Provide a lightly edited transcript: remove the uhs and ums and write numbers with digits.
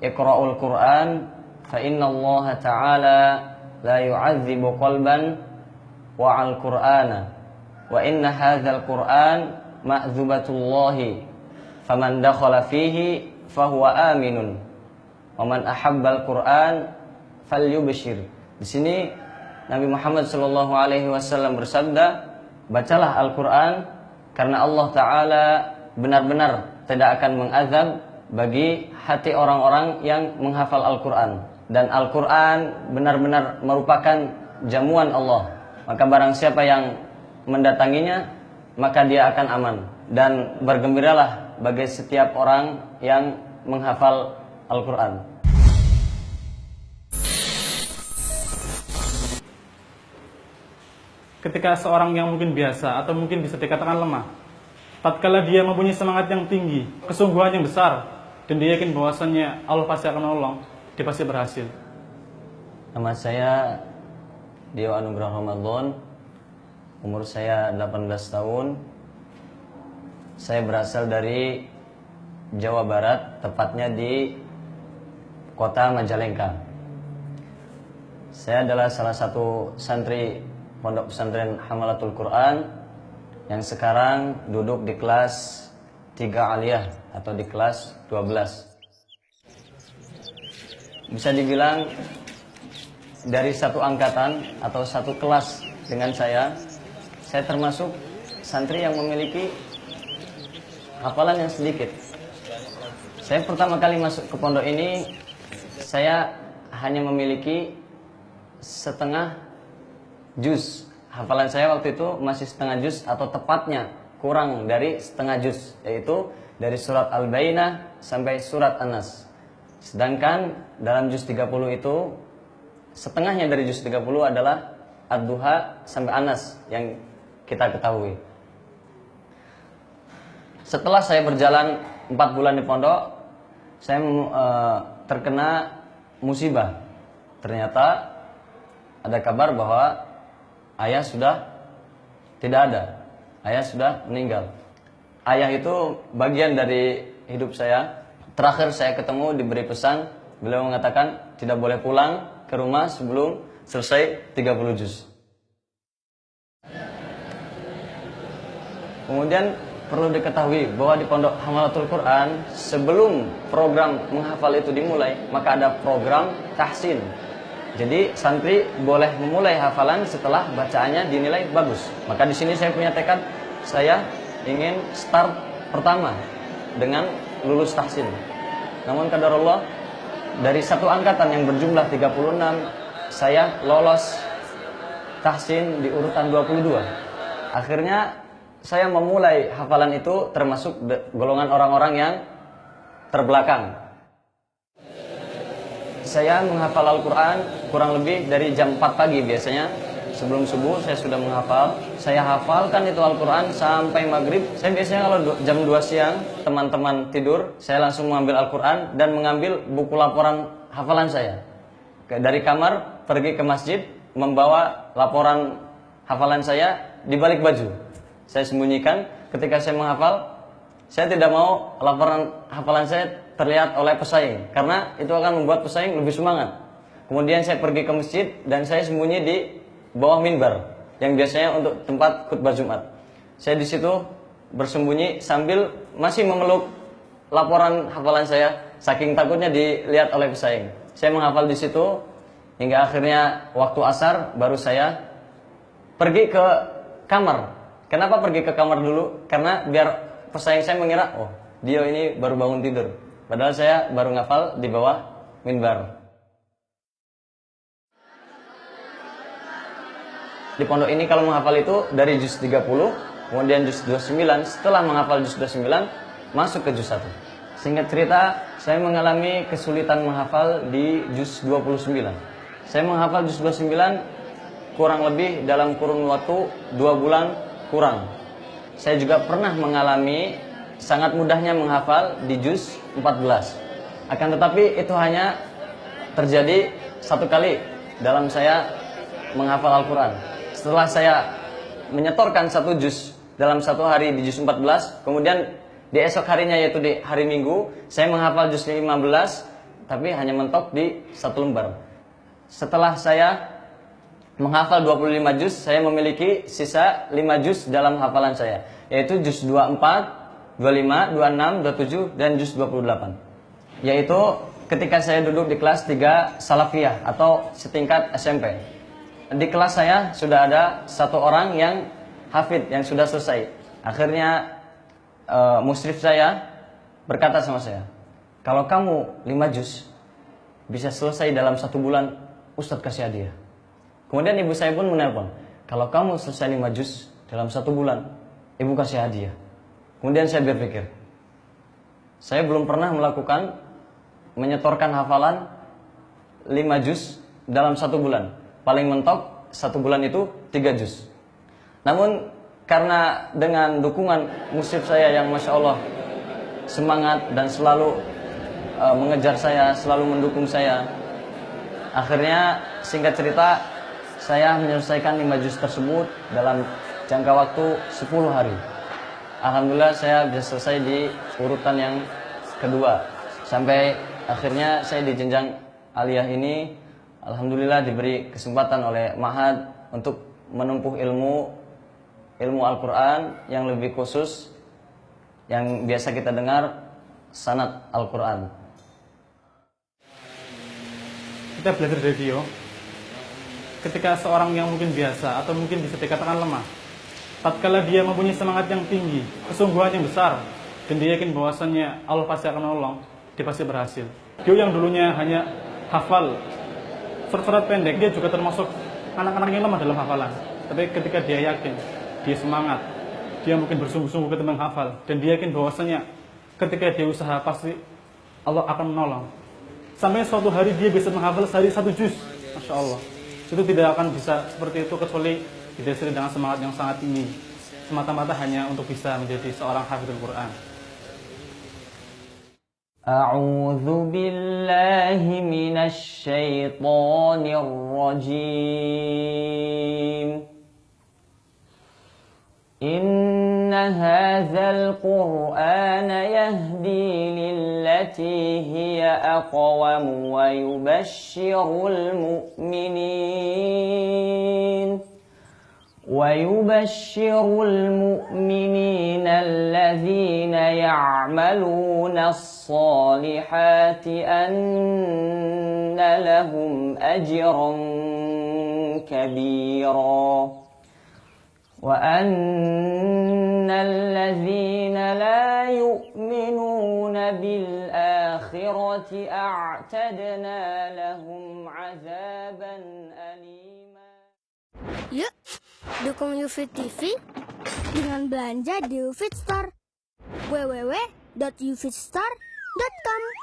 Iqra'ul Qur'an fa inna Allah ta'ala la yu'adzibu qalban wa'al Qur'ana wa inna hadzal Qur'an ma'dzubatullahi faman dakhala fihi fahuwa aminun wa man ahabbal Qur'an falyubshir. Di sini Nabi Muhammad sallallahu alaihi wasallam bersabda, bacalah Al-Qur'an karena Allah Ta'ala benar-benar tidak akan mengazab bagi hati orang-orang yang menghafal Al-Qur'an. Dan Al-Qur'an benar-benar merupakan jamuan Allah. Maka barang siapa yang mendatanginya, maka dia akan aman. Dan bergembiralah bagi setiap orang yang menghafal Al-Qur'an. Ketika seorang yang mungkin biasa atau mungkin bisa dikatakan lemah, tatkala dia mempunyai semangat yang tinggi, kesungguhan yang besar, dan dia yakin bahwasannya Allah pasti akan menolong, dia pasti berhasil. Nama saya Dio Anugrah Ramadan, umur saya 18 tahun. Saya berasal dari Jawa Barat, tepatnya di kota Majalengka. Saya adalah salah satu santri Pondok Pesantren Hamalatul Quran yang sekarang duduk di kelas 3 aliyah atau di kelas 12. Bisa dibilang dari satu angkatan atau satu kelas dengan saya termasuk santri yang memiliki hafalan yang sedikit. Saya pertama kali masuk ke pondok ini, saya hanya memiliki setengah juz. Hafalan saya waktu itu masih setengah juz, atau tepatnya kurang dari setengah juz, yaitu dari surat Al-Bayyinah sampai surat An-Nas. Sedangkan dalam juz 30 itu setengahnya dari juz 30 adalah Ad-Duha sampai An-Nas yang kita ketahui. Setelah saya berjalan 4 bulan di pondok, saya terkena musibah. Ternyata ada kabar bahwa ayah sudah tidak ada. Ayah sudah meninggal. Ayah itu bagian dari hidup saya. Terakhir saya ketemu diberi pesan, beliau mengatakan tidak boleh pulang ke rumah sebelum selesai 30 juz. Kemudian perlu diketahui bahwa di Pondok Hamalatul Quran, sebelum program menghafal itu dimulai, maka ada program tahsin. Jadi santri boleh memulai hafalan setelah bacaannya dinilai bagus. Maka di sini saya punya tekad, saya ingin start pertama dengan lulus tahsin. Namun qadarullah, dari satu angkatan yang berjumlah 36, saya lolos tahsin di urutan 22. Akhirnya saya memulai hafalan itu termasuk golongan orang-orang yang terbelakang. Saya menghafal Al-Quran kurang lebih dari jam 4 pagi biasanya. Sebelum subuh saya sudah menghafal. Saya hafalkan itu Al-Quran sampai maghrib. Saya biasanya kalau jam 2 siang teman-teman tidur, saya langsung mengambil Al-Quran dan mengambil buku laporan hafalan saya. Dari kamar pergi ke masjid, membawa laporan hafalan saya di balik baju. Saya sembunyikan. Ketika saya menghafal, saya tidak mau laporan hafalan saya terlihat oleh pesaing, karena itu akan membuat pesaing lebih semangat. Kemudian saya pergi ke masjid dan saya sembunyi di bawah minbar yang biasanya untuk tempat khutbah Jumat. Saya di situ bersembunyi sambil masih memeluk laporan hafalan saya, saking takutnya dilihat oleh pesaing. Saya menghafal di situ hingga akhirnya waktu asar baru saya pergi ke kamar. Kenapa pergi ke kamar dulu? Karena biar pesaing saya mengira, oh dia ini baru bangun tidur. Padahal saya baru ngafal di bawah minbar. Di pondok ini kalau menghafal itu dari juz 30, kemudian juz 29, setelah menghafal juz 29, masuk ke juz 1. Singkat cerita, saya mengalami kesulitan menghafal di juz 29. Saya menghafal juz 29 kurang lebih dalam kurun waktu 2 bulan kurang. Saya juga pernah mengalami sangat mudahnya menghafal di juz 14. Akan tetapi itu hanya terjadi satu kali dalam saya menghafal Al-Quran. Setelah saya menyetorkan satu juz dalam satu hari di juz 14, kemudian di esok harinya yaitu di hari Minggu, saya menghafal juz 15, tapi hanya mentok di 1 lembar. Setelah saya menghafal 25 juz, saya memiliki sisa 5 juz dalam hafalan saya, yaitu juz 24, 25, 26, 27, dan juz 28. Yaitu ketika saya duduk di kelas 3 Salafiyah atau setingkat SMP. Di kelas saya sudah ada 1 orang yang hafid, yang sudah selesai. Akhirnya musyrif saya berkata sama saya, kalau kamu 5 juz bisa selesai dalam 1 bulan, Ustadz kasih hadiah. Kemudian ibu saya pun menelpon, kalau kamu selesai 5 juz dalam 1 bulan, ibu kasih hadiah. Kemudian saya berpikir, saya belum pernah melakukan menyetorkan hafalan 5 juz dalam 1 bulan. Paling mentok 1 bulan itu 3 juz. Namun karena dengan dukungan musyrif saya yang Masya Allah semangat dan selalu mengejar saya, selalu mendukung saya, akhirnya singkat cerita saya menyelesaikan 5 juz tersebut dalam jangka waktu 10 hari. Alhamdulillah saya bisa selesai di urutan yang kedua. Sampai akhirnya saya di jenjang aliyah ini, alhamdulillah diberi kesempatan oleh Ma'had untuk menempuh ilmu Al-Quran yang lebih khusus, yang biasa kita dengar, sanad Al-Quran. Kita belajar dari dia. Ketika seorang yang mungkin biasa atau mungkin bisa dikatakan lemah, tatkala dia mempunyai semangat yang tinggi, kesungguhan yang besar, dan dia yakin bahwasannya Allah pasti akan menolong, dia pasti berhasil. Dia yang dulunya hanya hafal surat-surat pendek, dia juga termasuk anak-anak yang lemah dalam hafalan. Tapi ketika dia yakin, dia semangat, dia mungkin bersungguh-sungguh ketika menghafal, dan dia yakin bahwasannya ketika dia usaha pasti Allah akan menolong. Sampai suatu hari dia bisa menghafal sehari 1 juz, Masya Allah. Itu tidak akan bisa seperti itu kecuali didasari dengan semangat yang sangat tinggi, semata-mata hanya untuk bisa menjadi seorang hafidhul Quran. A'udzu billahi minasy syaithanir rajim. Inna hadzal Qur'ana yahdi lillati hiya aqwam wa yubashshirul mu'minin alladhina ya'maluna as-salihati anna lahum ajran kabira. وَأَنَّ الَّذِينَ لَا يُؤْمِنُونَ بِالْآخِرَةِ أَعْتَدْنَا لَهُمْ عَذَابًا أَلِيمًا. Yuk, dukung UFIT TV dengan belanja di UFIT Store. www.ufitstore.com